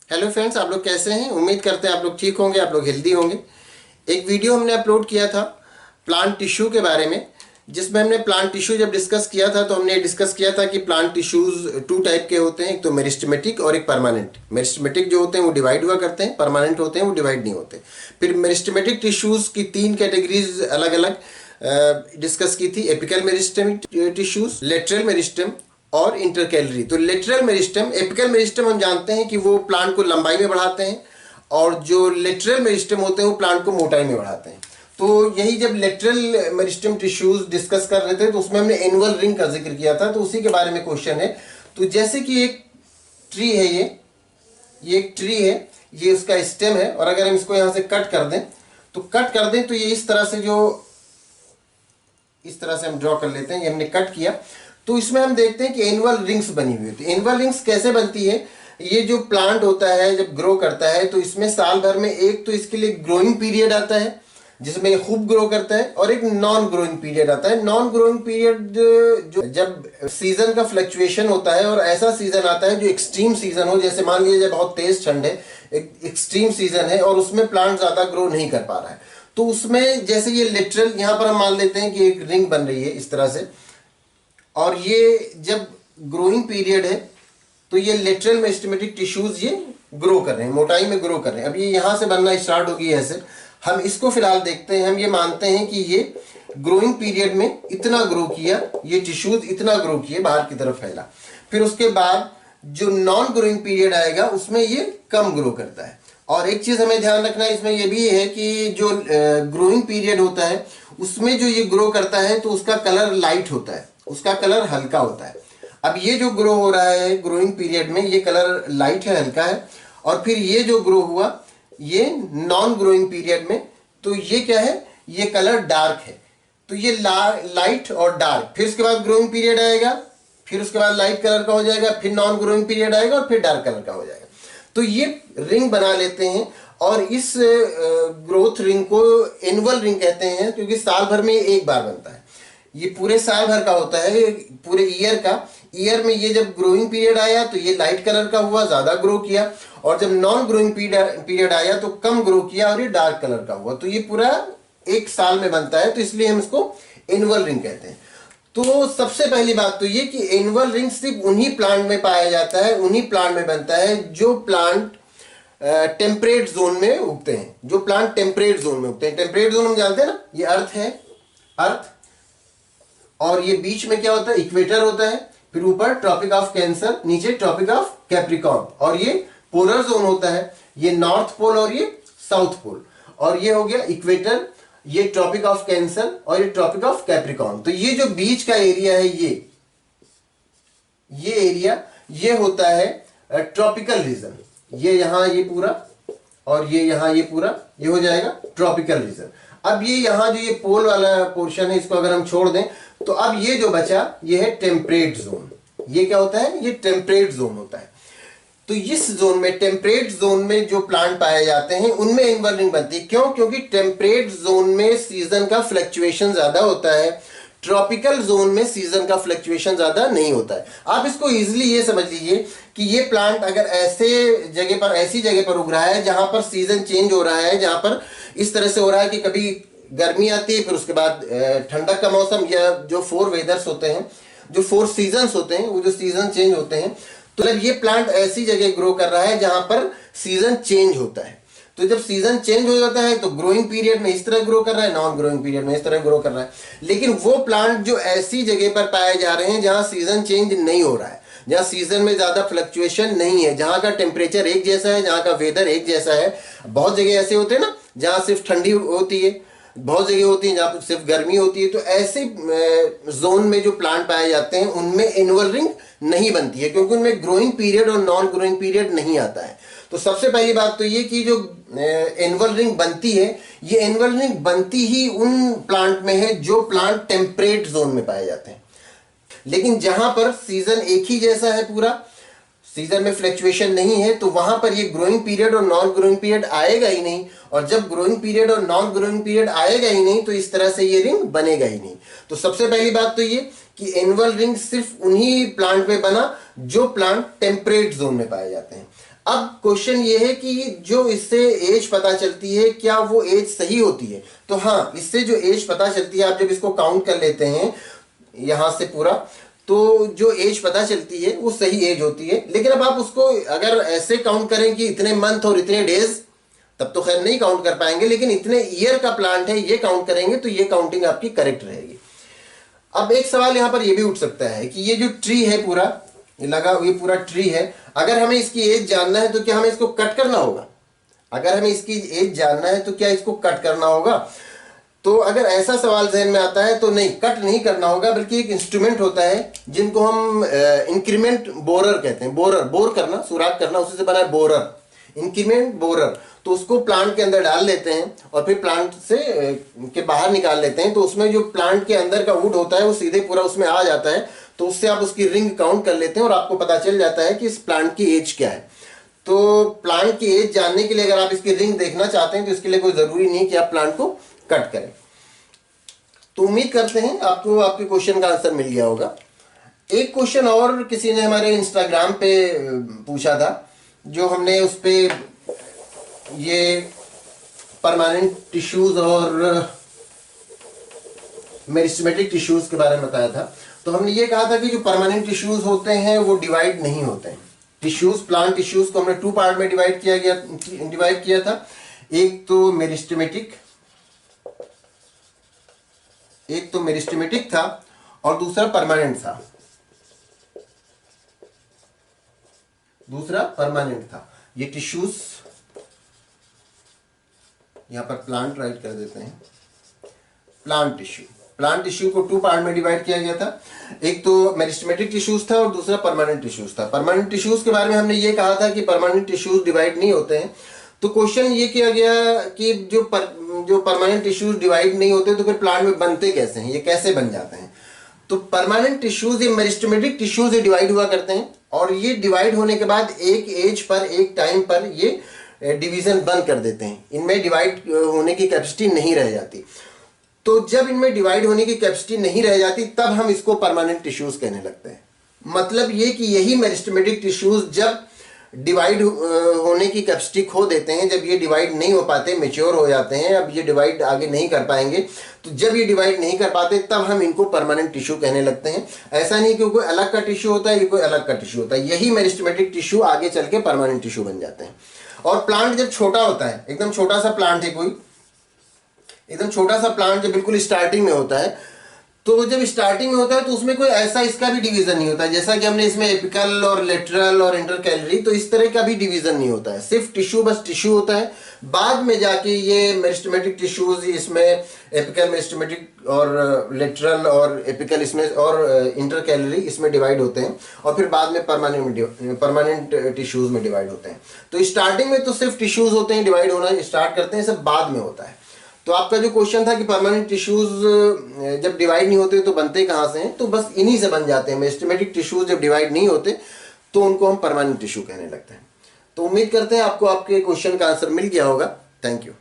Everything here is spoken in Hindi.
हेलो फ्रेंड्स, आप लोग कैसे हैं? उम्मीद करते हैं आप लोग ठीक होंगे, आप लोग हेल्दी होंगे। एक वीडियो हमने अपलोड किया था प्लांट टिश्यू के बारे में, जिसमें हमने प्लांट टिश्यू जब डिस्कस किया था तो हमने डिस्कस किया था कि प्लांट टिश्यूज टू टाइप के होते हैं, एक तो मेरिस्टेमेटिक और एक परमानेंट। मेरिस्टेमेटिक जो होते हैं वो डिवाइड हुआ करते हैं, परमानेंट होते हैं वो डिवाइड नहीं होते। फिर मेरिस्टेमेटिक टिश्यूज की 3 कैटेगरीज अलग अलग डिस्कस की थी। Apical meristem tissues, lateral meristem और इंटरकैलरी। तो लेटरल मेरिस्टेम, एपिकल मेरिस्टेम हम जानते हैं कि वो प्लांट को लंबाई में बढ़ाते हैं, और जो लेटरल मेरिस्टेम होते हैं वो प्लांट को मोटाई में बढ़ाते हैं। तो यही जब लेटरल मेरिस्टेम टिश्यूज डिस्कस कर रहे थे तो उसमें हमने एनुअल रिंग का जिक्र किया था, तो उसी के बारे में क्वेश्चन है। तो जैसे कि एक ट्री है, ये एक ट्री है, ये उसका स्टेम है, और अगर हम इसको यहाँ से कट कर दें तो ये इस तरह से हम ड्रॉ कर लेते हैं। ये हमने कट किया तो इसमें हम देखते हैं कि एनुअल रिंग्स बनी हुई होती है। एनुअल रिंग्स कैसे बनती है? ये जो प्लांट होता है जब ग्रो करता है तो इसमें साल भर में एक तो इसके लिए ग्रोइंग पीरियड आता है जिसमें ये खूब ग्रो करता है, और एक नॉन ग्रोइंग पीरियड आता है। नॉन ग्रोइंग पीरियड जो जब सीजन का फ्लक्चुएशन होता है, और ऐसा सीजन आता है जो एक्सट्रीम सीजन हो, जैसे मान लीजिए जब बहुत तेज ठंड है, एक एक्सट्रीम सीजन है और उसमें प्लांट ज्यादा ग्रो नहीं कर पा रहा है, तो उसमें जैसे ये लिटरल यहाँ पर हम मान लेते हैं कि एक रिंग बन रही है इस तरह से, और ये जब ग्रोइंग पीरियड है तो ये लेटरल मेरिस्टेमेटिक टिश्यूज ये ग्रो कर रहे हैं, मोटाई में ग्रो कर रहे हैं। अब ये यहाँ से बनना स्टार्ट होगी ऐसे। हम इसको फिलहाल देखते हैं। हम ये मानते हैं कि ये ग्रोइंग पीरियड में इतना ग्रो किया, ये टिश्यूज इतना ग्रो किए, बाहर की तरफ फैला। फिर उसके बाद जो नॉन ग्रोइंग पीरियड आएगा उसमें ये कम ग्रो करता है। और एक चीज हमें ध्यान रखना है इसमें ये भी है कि जो ग्रोइंग पीरियड होता है उसमें जो ये ग्रो करता है तो उसका कलर लाइट होता है, उसका कलर हल्का होता है। अब ये जो ग्रो हो रहा है ग्रोइंग पीरियड में, ये कलर लाइट है, हल्का है। और फिर ये जो ग्रो हुआ ये नॉन ग्रोइंग पीरियड में, तो ये क्या है? ये कलर डार्क है। तो ये लाइट और डार्क, फिर उसके बाद ग्रोइंग पीरियड आएगा, फिर उसके बाद लाइट कलर का हो जाएगा, फिर नॉन ग्रोइंग पीरियड आएगा और फिर डार्क कलर का हो जाएगा। तो ये रिंग बना लेते हैं, और इस ग्रोथ रिंग को एनुअल रिंग कहते हैं, क्योंकि साल भर में एक बार बनता है। ये पूरे साल भर का होता है, पूरे ईयर का। ईयर में ये जब ग्रोइंग पीरियड आया तो ये लाइट कलर का हुआ, ज्यादा ग्रो किया, और जब नॉन ग्रोइंग पीरियड आया तो कम ग्रो किया और ये डार्क कलर का हुआ। तो ये पूरा एक साल में बनता है, तो इसलिए हम इसको एनुअल रिंग कहते हैं। तो सबसे पहली बात तो ये कि एनुअल रिंग सिर्फ उन्हीं प्लांट में पाया जाता है, उन्हीं प्लांट में बनता है जो प्लांट टेम्परेट जोन में उगते हैं, जो प्लांट टेम्परेट जोन में उगते हैं। टेम्परेट जोन हम जानते हैं ना, ये अर्थ है, अर्थ, और ये बीच में क्या होता है? इक्वेटर होता है। फिर ऊपर ट्रॉपिक ऑफ कैंसर, नीचे ट्रॉपिक ऑफ कैप्रिकॉर्न, और ये पोलर जोन होता है, ये नॉर्थ पोल और ये साउथ पोल। और ये हो गया इक्वेटर, ये ट्रॉपिक ऑफ कैंसर और ये ट्रॉपिक ऑफ कैप्रिकॉर्न। तो ये जो बीच का एरिया है, ये एरिया ये होता है ट्रॉपिकल रीजन। ये यहां ये पूरा, और ये यहां ये पूरा, ये हो जाएगा ट्रॉपिकल रीजन। अब ये यहां जो ये पोल वाला पोर्शन है, इसको अगर हम छोड़ दें तो अब ये जो बचा ये है टेम्परेट जोन। ये क्या होता है? ये टेम्परेट जोन होता है। तो इस जोन में, टेम्परेट जोन में जो प्लांट पाए जाते हैं उनमें एनुअल रिंग बनती है। क्यों? क्योंकि टेम्परेट जोन में सीजन का फ्लक्चुएशन ज्यादा होता है, ट्रॉपिकल जोन में सीजन का फ्लक्चुएशन ज्यादा नहीं होता है। आप इसको इजीली ये समझ लीजिए कि ये प्लांट अगर ऐसी जगह पर उग रहा है जहां पर सीजन चेंज हो रहा है, जहां पर इस तरह से हो रहा है कि कभी गर्मी आती है, फिर उसके बाद ठंडक का मौसम, या जो 4 वेदर्स होते हैं, जो 4 सीजन्स होते हैं, वो जो सीजन चेंज होते हैं, तो जब ये प्लांट ऐसी जगह ग्रो कर रहा है जहां पर सीजन चेंज होता है, तो जब सीजन चेंज हो जाता है तो ग्रोइंग पीरियड में इस तरह ग्रो कर रहा है, नॉन ग्रोइंग पीरियड में इस तरह ग्रो कर रहा है। लेकिन वो प्लांट जो ऐसी जगह पर पाए जा रहे हैं जहां सीजन चेंज नहीं हो रहा है, जहां सीजन में ज्यादा फ्लक्चुएशन नहीं है, जहां का टेम्परेचर एक जैसा है, जहां का वेदर एक जैसा है। बहुत जगह ऐसे होते हैं ना जहां सिर्फ ठंडी होती है, बहुत जगह होती है जहां पर सिर्फ गर्मी होती है। तो ऐसे जोन में जो प्लांट पाए जाते हैं उनमें एनुअल रिंग नहीं बनती है, क्योंकि उनमें ग्रोइंग पीरियड और नॉन ग्रोइंग पीरियड नहीं आता है। तो सबसे पहली बात तो ये कि जो एनुअल रिंग बनती है, ये एनुअल रिंग बनती ही उन प्लांट में है जो प्लांट टेम्परेट जोन में पाए जाते हैं। लेकिन जहां पर सीजन एक ही जैसा है, पूरा सीजन में फ्लक्चुएशन नहीं है, तो वहां पर ये ग्रोइंग पीरियड और नॉन ग्रोइंग पीरियड आएगा ही नहीं। और जब ग्रोइंग पीरियड और नॉन ग्रोइंग पीरियड आएगा ही नहीं तो इस तरह से ये रिंग बनेगा ही नहीं। तो सबसे पहली बात तो ये कि एनुअल रिंग सिर्फ उन्हीं प्लांट में बना जो प्लांट टेम्परेट जोन में पाए जाते हैं। अब क्वेश्चन ये है कि जो इससे एज पता चलती है क्या वो एज सही होती है? तो हाँ, इससे जो एज पता चलती है, आप जब इसको काउंट कर लेते हैं यहां से पूरा, तो जो एज पता चलती है वो सही एज होती है। लेकिन अब आप उसको अगर ऐसे काउंट करें कि इतने मंथ और इतने डेज, तब तो खैर नहीं काउंट कर पाएंगे, लेकिन इतने ईयर का प्लांट है ये काउंट करेंगे तो ये काउंटिंग आपकी करेक्ट रहेगी। अब एक सवाल यहां पर ये भी उठ सकता है कि ये जो ट्री है पूरा, ये लगा ये पूरा ट्री है, अगर हमें इसकी एज जानना है तो क्या हमें इसको कट करना होगा? अगर हमें इसकी एज जानना है तो क्या इसको कट करना होगा? तो अगर ऐसा सवाल जहन में आता है तो नहीं, कट नहीं करना होगा, बल्कि एक इंस्ट्रूमेंट होता है जिनको हम इंक्रीमेंट बोरर कहते हैं। बोरर, बोर करना, सुराख करना, उसी से बना है बोरर, इंक्रीमेंट बोरर। तो उसको प्लांट के अंदर डाल लेते हैं और फिर प्लांट से के बाहर निकाल लेते हैं, तो उसमें जो प्लांट के अंदर का वुड होता है वो सीधे पूरा उसमें आ जाता है। तो उससे आप उसकी रिंग काउंट कर लेते हैं और आपको पता चल जाता है कि इस प्लांट की एज क्या है। तो प्लांट की एज जानने के लिए अगर आप इसकी रिंग देखना चाहते हैं तो इसके लिए कोई जरूरी नहीं कि आप प्लांट को कट करें। तो उम्मीद करते हैं आपको आपके क्वेश्चन का आंसर मिल गया होगा। एक क्वेश्चन और किसी ने हमारे इंस्टाग्राम पे पूछा था, जो हमने उस पे ये परमानेंट टिश्यूज और मेरिस्टेमेटिक टिश्यूज के बारे में बताया था। तो हमने ये कहा था कि जो परमानेंट टिश्यूज होते हैं वो डिवाइड नहीं होते हैं। टिश्यूज, प्लांट टिश्यूज को हमने 2 पार्ट में डिवाइड किया था। एक तो मेरिस्टेमेटिक था और दूसरा परमानेंट था। ये टिश्यूज, यहां पर प्लांट राइट कर देते हैं, प्लांट टिश्यू को 2 पार्ट में डिवाइड किया गया था। एक तो मेरिस्टेमेटिक टिश्यूज था और दूसरा परमानेंट टिश्यूज था। परमानेंट टिश्यूज के बारे में हमने ये कहा था कि परमानेंट टिश्यूज डिवाइड नहीं होते हैं। तो क्वेश्चन ये किया गया कि जो परमानेंट टिश्यूज डिवाइड नहीं होते तो फिर प्लांट में बनते कैसे हैं, ये कैसे बन जाते हैं? तो परमानेंट टिश्यूज, ये मेरिस्टेमेटिक टिश्यूज ये डिवाइड हुआ करते हैं और ये डिवाइड होने के बाद एक एज पर, एक टाइम पर ये डिवीजन बंद कर देते हैं। इनमें डिवाइड होने की कैपेसिटी नहीं रह जाती। तो जब इनमें डिवाइड होने की कैपेसिटी नहीं रह जाती तब हम इसको परमानेंट टिश्यूज कहने लगते हैं। मतलब ये कि यही मेरिस्टेमेटिक टिश्यूज जब डिवाइड होने की कैपेसिटी खो देते हैं, जब ये डिवाइड नहीं हो पाते, मेच्योर हो जाते हैं, अब ये डिवाइड आगे नहीं कर पाएंगे, तो जब ये डिवाइड नहीं कर पाते तब हम इनको परमानेंट टिश्यू कहने लगते हैं। ऐसा नहीं कि कोई अलग का टिश्यू होता है, ये कोई अलग का टिश्यू होता है, यही मेरिस्टेमेटिक टिश्यू आगे चल के परमानेंट टिश्यू बन जाते हैं। और प्लांट जब छोटा होता है, एकदम छोटा सा प्लांट है, कोई एकदम छोटा सा प्लांट जब बिल्कुल स्टार्टिंग में होता है, तो जब स्टार्टिंग में होता है तो उसमें कोई ऐसा इसका भी डिवीजन नहीं होता है, जैसा कि हमने इसमें एपिकल और लेटरल और इंटरकैलरी, तो इस तरह का भी डिवीजन नहीं होता है। सिर्फ टिश्यू, बस टिश्यू होता है। बाद में जाके ये मेरिस्टेमेटिक टिश्यूज, इसमें एपिकल, मेरिस्टेमेटिक और लेटरल और एपिकल इसमें और इंटरकैलरी इसमें डिवाइड होते हैं और फिर बाद में परमानेंट टिश्यूज में डिवाइड होते हैं। तो स्टार्टिंग में तो सिर्फ टिश्यूज होते हैं, डिवाइड होना स्टार्ट करते हैं, सब बाद में होता है। तो आपका जो क्वेश्चन था कि परमानेंट टिश्यूज जब डिवाइड नहीं होते तो बनते कहाँ से हैं, तो बस इन्हीं से बन जाते हैं। मेरिस्टेमेटिक टिश्यूज जब डिवाइड नहीं होते तो उनको हम परमानेंट टिश्यू कहने लगते हैं। तो उम्मीद करते हैं आपको आपके क्वेश्चन का आंसर मिल गया होगा। Thank you.